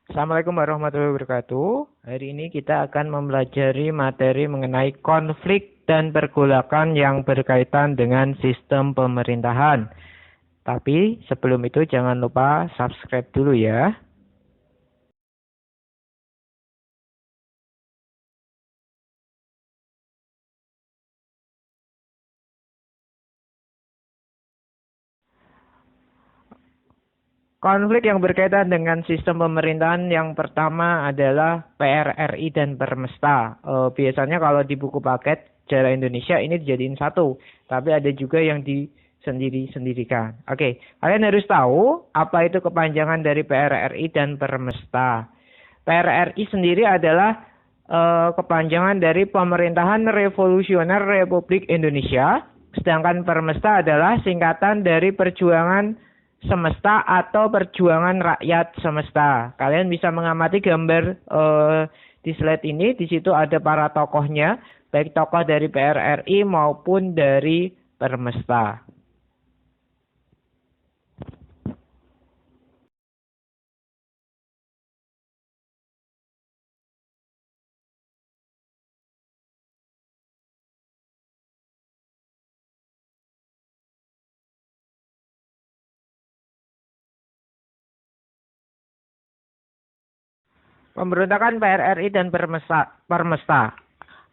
Assalamualaikum warahmatullahi wabarakatuh. Hari ini kita akan mempelajari materi mengenai konflik dan pergolakan yang berkaitan dengan sistem pemerintahan. Tapi sebelum itu jangan lupa subscribe dulu ya. Konflik yang berkaitan dengan sistem pemerintahan yang pertama adalah PRRI dan Permesta. Biasanya kalau di buku paket sejarah Indonesia ini dijadiin satu, tapi ada juga yang disendiri-sendirikan. Oke, kalian harus tahu apa itu kepanjangan dari PRRI dan Permesta. PRRI sendiri adalah kepanjangan dari Pemerintahan Revolusioner Republik Indonesia, sedangkan Permesta adalah singkatan dari Perjuangan Semesta atau Perjuangan Rakyat Semesta. Kalian bisa mengamati gambar di slide ini. Di situ ada para tokohnya, baik tokoh dari PRRI maupun dari Permesta. Pemberontakan PRRI dan Permesta.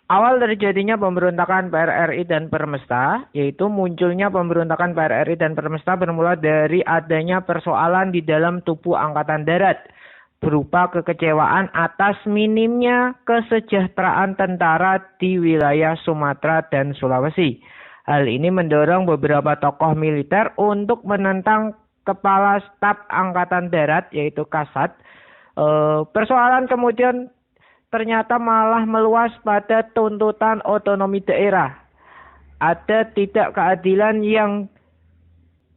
Awal terjadinya pemberontakan PRRI dan Permesta, yaitu munculnya pemberontakan PRRI dan Permesta bermula dari adanya persoalan di dalam tubuh Angkatan Darat, berupa kekecewaan atas minimnya kesejahteraan tentara di wilayah Sumatera dan Sulawesi. Hal ini mendorong beberapa tokoh militer untuk menentang Kepala Staf Angkatan Darat, yaitu Kasat. Persoalan kemudian ternyata malah meluas pada tuntutan otonomi daerah. Ada tidak keadilan yang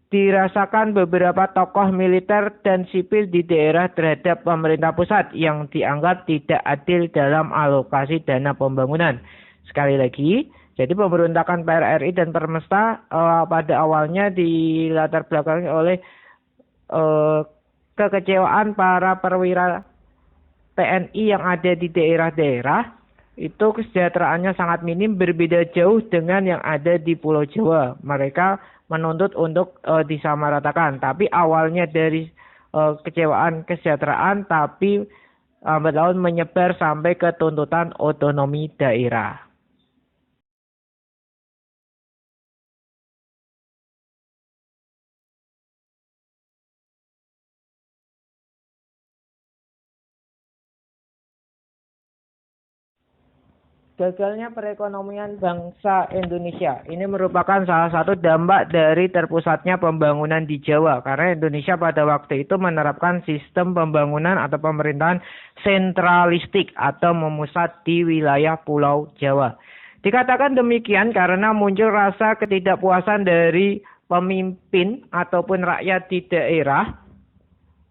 dirasakan beberapa tokoh militer dan sipil di daerah terhadap pemerintah pusat yang dianggap tidak adil dalam alokasi dana pembangunan. Sekali lagi, jadi pemberontakan PRRI dan Permesta pada awalnya dilatar belakangi oleh kekecewaan para perwira TNI yang ada di daerah-daerah. Itu kesejahteraannya sangat minim, berbeda jauh dengan yang ada di Pulau Jawa. Mereka menuntut untuk disamaratakan. Tapi awalnya dari kecewaan kesejahteraan, tapi lambat laun menyebar sampai ke tuntutan otonomi daerah. Gagalnya perekonomian bangsa Indonesia. Ini merupakan salah satu dampak dari terpusatnya pembangunan di Jawa. Karena Indonesia pada waktu itu menerapkan sistem pembangunan atau pemerintahan sentralistik atau memusat di wilayah Pulau Jawa. Dikatakan demikian karena muncul rasa ketidakpuasan dari pemimpin ataupun rakyat di daerah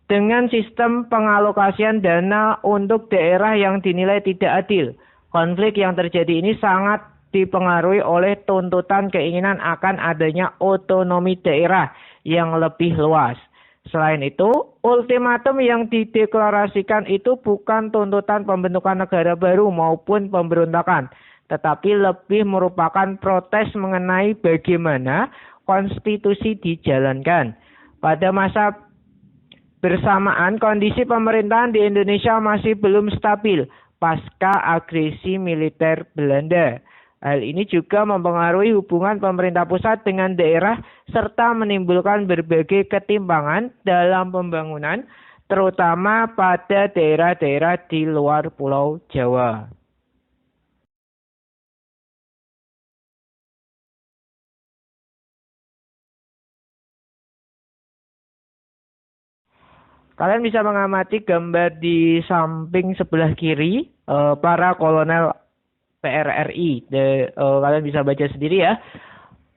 dengan sistem pengalokasian dana untuk daerah yang dinilai tidak adil. Konflik yang terjadi ini sangat dipengaruhi oleh tuntutan keinginan akan adanya otonomi daerah yang lebih luas. Selain itu, ultimatum yang dideklarasikan itu bukan tuntutan pembentukan negara baru maupun pemberontakan, tetapi lebih merupakan protes mengenai bagaimana konstitusi dijalankan. Pada masa bersamaan, kondisi pemerintahan di Indonesia masih belum stabil pasca agresi militer Belanda. Hal ini juga mempengaruhi hubungan pemerintah pusat dengan daerah serta menimbulkan berbagai ketimpangan dalam pembangunan, terutama pada daerah-daerah di luar Pulau Jawa. Kalian bisa mengamati gambar di samping sebelah kiri para kolonel PRRI. Kalian bisa baca sendiri ya.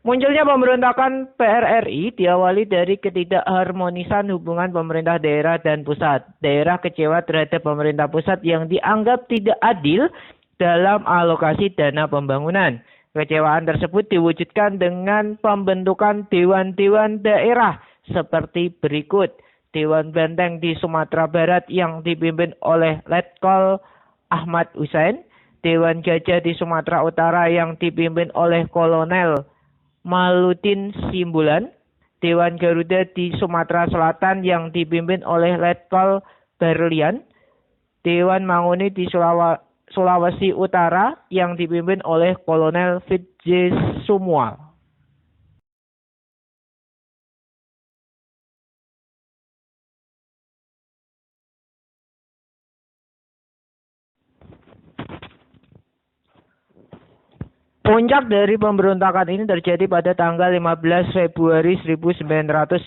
Munculnya pemberontakan PRRI diawali dari ketidakharmonisan hubungan pemerintah daerah dan pusat. Daerah kecewa terhadap pemerintah pusat yang dianggap tidak adil dalam alokasi dana pembangunan. Kekecewaan tersebut diwujudkan dengan pembentukan dewan-dewan daerah seperti berikut. Dewan Benteng di Sumatera Barat yang dipimpin oleh Letkol Ahmad Hussein, Dewan Gajah di Sumatera Utara yang dipimpin oleh Kolonel Malutin Simbulan, Dewan Garuda di Sumatera Selatan yang dipimpin oleh Letkol Berlian, Dewan Mangoni di Sulawesi Utara yang dipimpin oleh Kolonel Fitje Sumual. Puncak dari pemberontakan ini terjadi pada tanggal 15 Februari 1958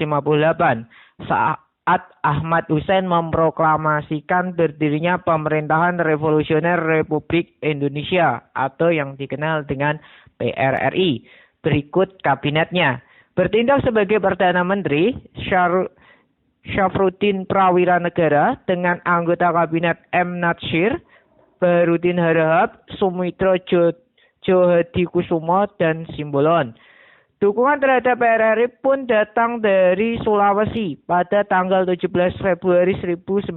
saat Ahmad Hussein memproklamasikan berdirinya Pemerintahan Revolusioner Republik Indonesia atau yang dikenal dengan PRRI. Berikut kabinetnya. Bertindak sebagai Perdana Menteri, Syafruddin Prawira Negara dengan anggota kabinet M. Natsir, Baharudin Harahap, Sumitro Djohadikusumo, dan Simbolon. Dukungan terhadap PRRI pun datang dari Sulawesi. Pada tanggal 17 Februari 1958,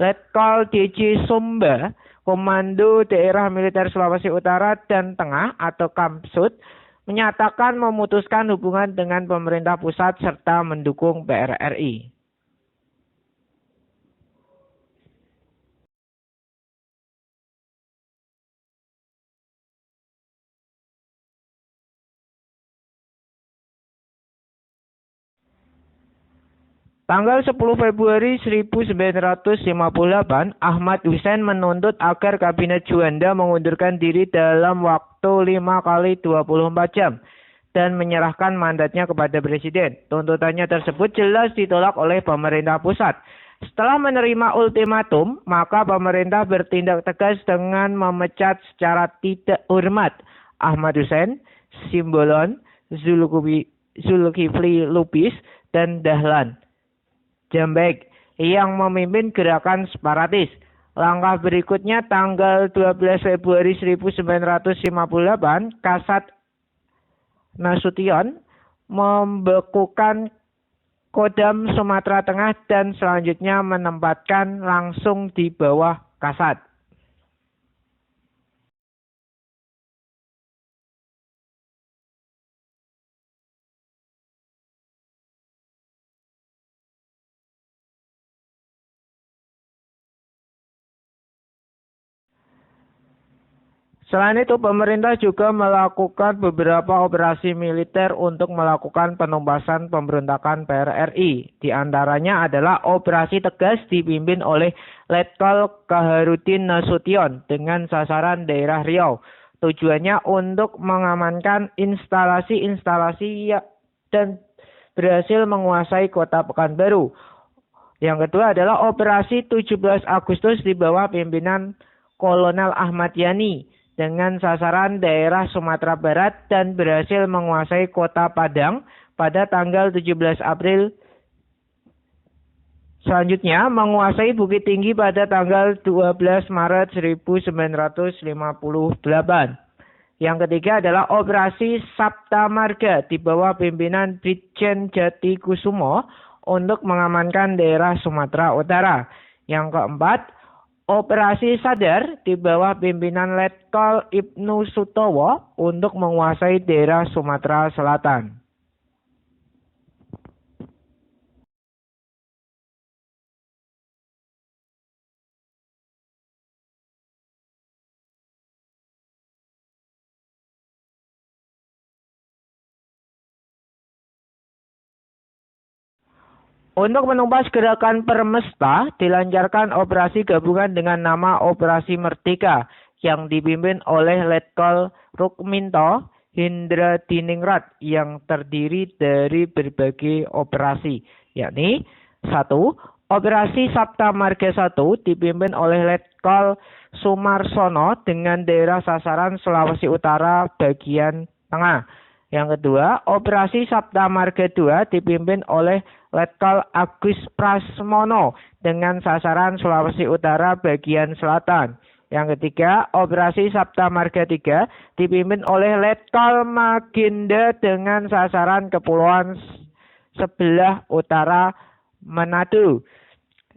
Letkol DJ Sumba, Komando Daerah Militer Sulawesi Utara dan Tengah atau Kamsud, menyatakan memutuskan hubungan dengan pemerintah pusat serta mendukung PRRI. Tanggal 10 Februari 1958, Ahmad Hussein menuntut agar Kabinet Juanda mengundurkan diri dalam waktu 5x24 jam dan menyerahkan mandatnya kepada Presiden. Tuntutannya tersebut jelas ditolak oleh pemerintah pusat. Setelah menerima ultimatum, maka pemerintah bertindak tegas dengan memecat secara tidak hormat Ahmad Hussein, Simbolon, Zulkifli Lubis, dan Dahlan Jambek yang memimpin gerakan separatis. Langkah berikutnya tanggal 12 Februari 1958, Kasat Nasution membekukan Kodam Sumatera Tengah dan selanjutnya menempatkan langsung di bawah Kasat. Selain itu, pemerintah juga melakukan beberapa operasi militer untuk melakukan penumpasan pemberontakan PRRI. Di antaranya adalah Operasi Tegas dipimpin oleh Letkol Kaharudin Nasution dengan sasaran daerah Riau. Tujuannya untuk mengamankan instalasi-instalasi dan berhasil menguasai kota Pekanbaru. Yang kedua adalah Operasi 17 Agustus di bawah pimpinan Kolonel Ahmad Yani dengan sasaran daerah Sumatera Barat dan berhasil menguasai kota Padang pada tanggal 17 April. Selanjutnya menguasai Bukit Tinggi pada tanggal 12 Maret 1958. Yang ketiga adalah Operasi Sabta Marga di bawah pimpinan Brigjen Jatikusumo untuk mengamankan daerah Sumatera Utara. Yang keempat, Operasi Sadar di bawah pimpinan Letkol Ibnu Sutowo untuk menguasai daerah Sumatera Selatan. Untuk menumpas gerakan Permesta, dilancarkan operasi gabungan dengan nama Operasi Merdeka yang dipimpin oleh Letkol Rukminto Hindradiningrat yang terdiri dari berbagai operasi, yakni 1. Operasi Sabta Marga 1 dipimpin oleh Letkol Sumarsono dengan daerah sasaran Sulawesi Utara bagian tengah. Yang kedua, Operasi Sabta Marga 2 dipimpin oleh Letkol Agus Prasmono dengan sasaran Sulawesi Utara bagian selatan. Yang ketiga, Operasi Sabta Marga 3 dipimpin oleh Letkol Magenda dengan sasaran Kepulauan sebelah utara Manado.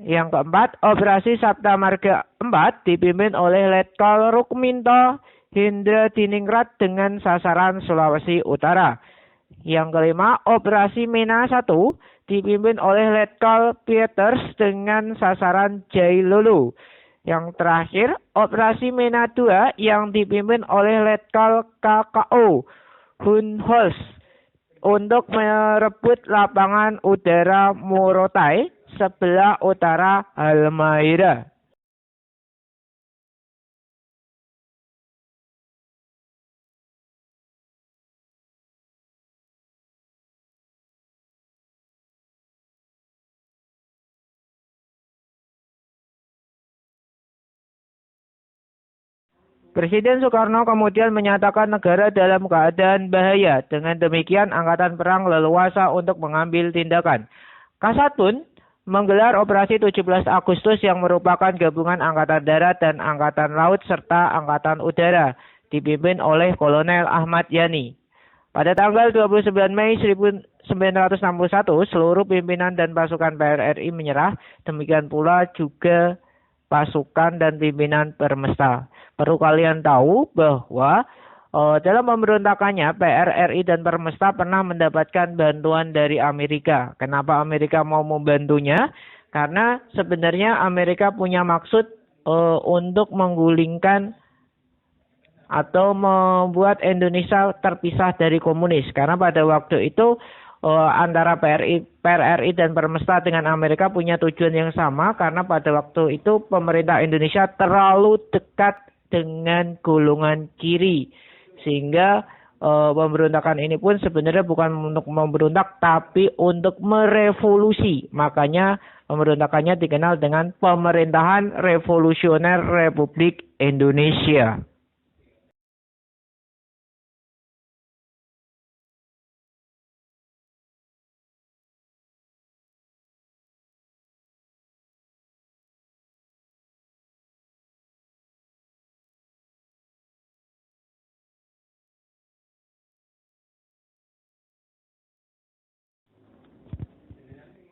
Yang keempat, Operasi Sabta Marga 4 dipimpin oleh Letkol Rukminto Hendra Diningrat dengan sasaran Sulawesi Utara. Yang kelima, Operasi Mena 1 dipimpin oleh Letkol Pieters dengan sasaran Jailolo. Yang terakhir, Operasi Mena 2 yang dipimpin oleh Letkol KKO Hunholz untuk merebut lapangan udara Morotai sebelah utara Halmahera. Presiden Soekarno kemudian menyatakan negara dalam keadaan bahaya. Dengan demikian, Angkatan Perang leluasa untuk mengambil tindakan. Kasatun menggelar operasi 17 Agustus yang merupakan gabungan Angkatan Darat dan Angkatan Laut serta Angkatan Udara, dipimpin oleh Kolonel Ahmad Yani. Pada tanggal 29 Mei 1961, seluruh pimpinan dan pasukan PRRI menyerah, demikian pula juga pasukan dan pimpinan Permesta. Perlu kalian tahu bahwa dalam pemberontakannya PRRI dan Permesta pernah mendapatkan bantuan dari Amerika. Kenapa Amerika mau membantunya? Karena sebenarnya Amerika punya maksud untuk menggulingkan atau membuat Indonesia terpisah dari komunis. Karena pada waktu itu antara PRRI dan Permesta dengan Amerika punya tujuan yang sama, karena pada waktu itu pemerintah Indonesia terlalu dekat dengan golongan kiri, sehingga pemberontakan ini pun sebenarnya bukan untuk memberontak tapi untuk merevolusi. Makanya pemberontakannya dikenal dengan Pemerintahan Revolusioner Republik Indonesia.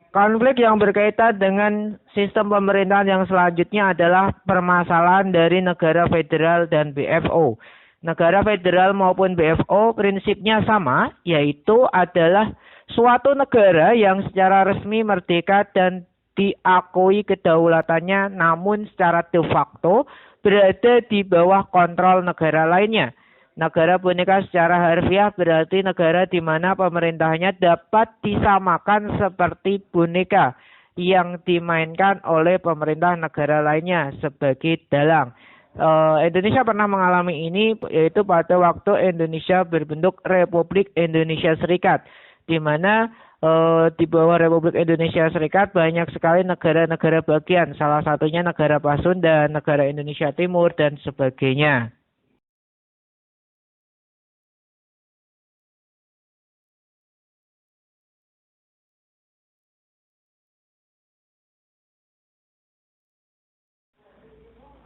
Konflik yang berkaitan dengan sistem pemerintahan yang selanjutnya adalah permasalahan dari negara federal dan BFO. Negara federal maupun BFO prinsipnya sama, yaitu adalah suatu negara yang secara resmi merdeka dan diakui kedaulatannya, namun secara de facto berada di bawah kontrol negara lainnya. Negara boneka secara harfiah berarti negara di mana pemerintahnya dapat disamakan seperti boneka yang dimainkan oleh pemerintah negara lainnya sebagai dalang. Indonesia pernah mengalami ini, yaitu pada waktu Indonesia berbentuk Republik Indonesia Serikat, di mana di bawah Republik Indonesia Serikat banyak sekali negara-negara bagian, salah satunya negara Pasundan, negara Indonesia Timur, dan sebagainya.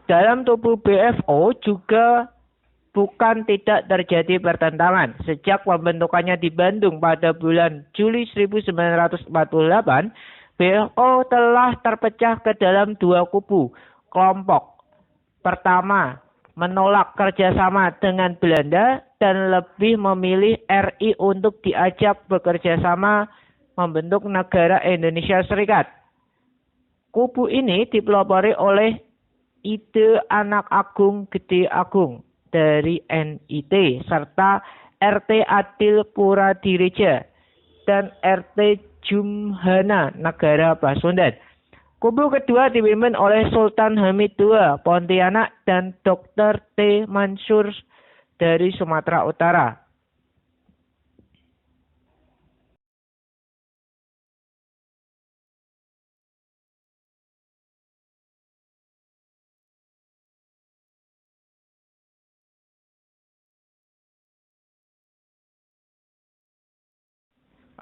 Dalam tubuh BFO juga bukan tidak terjadi pertentangan. Sejak pembentukannya di Bandung pada bulan Juli 1948, BFO telah terpecah ke dalam dua kubu. Kelompok pertama menolak kerjasama dengan Belanda dan lebih memilih RI untuk diajak bekerjasama membentuk negara Indonesia Serikat. Kubu ini dipelopori oleh Ide Anak Agung Gede Agung dari NIT serta RT Adil Puradireja dan RT Jumhana Negara Pasundan. Kubu kedua dipimpin oleh Sultan Hamid II Pontianak dan Dr. T. Mansur dari Sumatera Utara.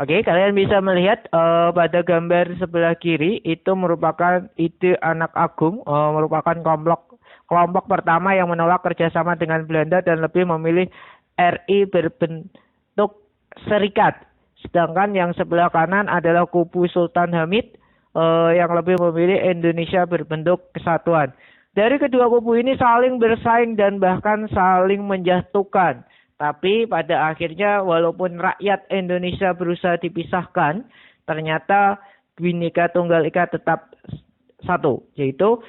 Oke, kalian bisa melihat pada gambar sebelah kiri itu merupakan Ide Anak Agung, merupakan kelompok pertama yang menolak kerjasama dengan Belanda dan lebih memilih RI berbentuk serikat. Sedangkan yang sebelah kanan adalah kubu Sultan Hamid yang lebih memilih Indonesia berbentuk kesatuan. Dari kedua kubu ini saling bersaing dan bahkan saling menjatuhkan. Tapi pada akhirnya walaupun rakyat Indonesia berusaha dipisahkan, ternyata Bhinneka Tunggal Ika tetap satu, yaitu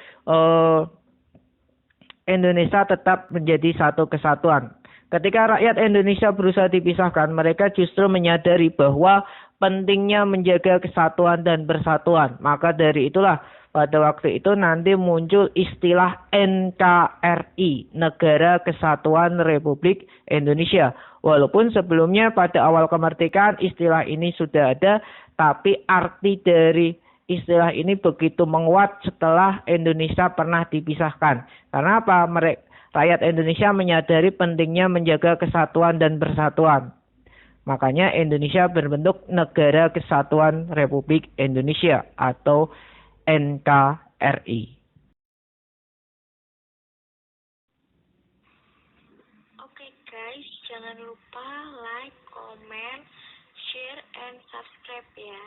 Indonesia tetap menjadi satu kesatuan. Ketika rakyat Indonesia berusaha dipisahkan, mereka justru menyadari bahwa pentingnya menjaga kesatuan dan persatuan. Maka dari itulah pada waktu itu nanti muncul istilah NKRI, Negara Kesatuan Republik Indonesia. Walaupun sebelumnya pada awal kemerdekaan istilah ini sudah ada, tapi arti dari istilah ini begitu menguat setelah Indonesia pernah dipisahkan. Karena apa? Rakyat Indonesia menyadari pentingnya menjaga kesatuan dan persatuan. Makanya Indonesia berbentuk Negara Kesatuan Republik Indonesia atau NKRI. Oke guys, jangan lupa like, comment, share, and subscribe ya.